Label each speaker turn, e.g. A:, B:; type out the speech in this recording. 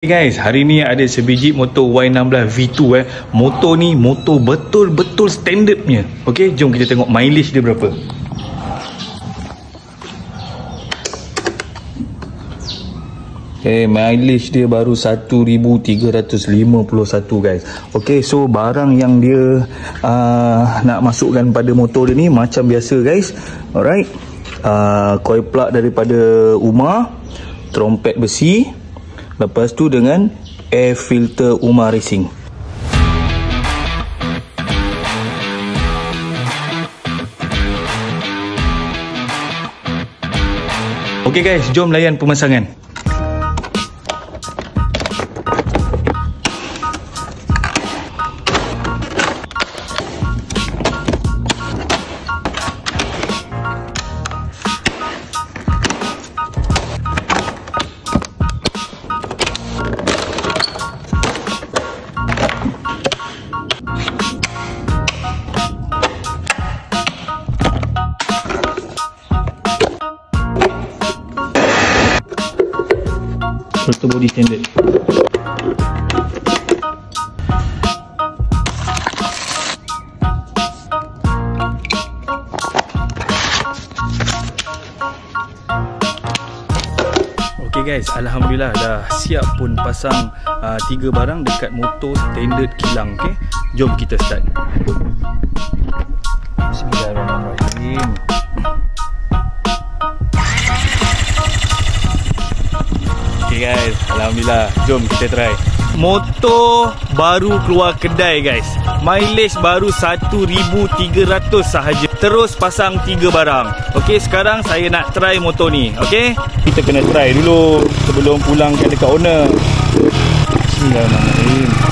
A: Guys, hari ni ada sebiji motor Y16 V2 Motor ni motor betul-betul standard punya. Okey, jom kita tengok mileage dia berapa. Mileage dia baru 1351 guys. Okey, so barang yang dia nak masukkan pada motor dia ni macam biasa guys. Alright. Coil plug daripada Umar, trompet besi, lepas tu dengan air filter Umar Racing. Okey guys, jom layan pemasangan. Rotor body standard. Okey guys, alhamdulillah dah siap pun pasang 3 barang dekat motor standard kilang. Okey, jom kita start. Bismillahirrahmanirrahim. Okay guys, alhamdulillah, jom kita try. Motor baru keluar kedai guys. Mileage baru 1300 sahaja. Terus pasang 3 barang. Okey, sekarang saya nak try motor ni. Okey, kita kena try dulu sebelum pulangkan dekat owner. Bismillahirrahmanirrahim.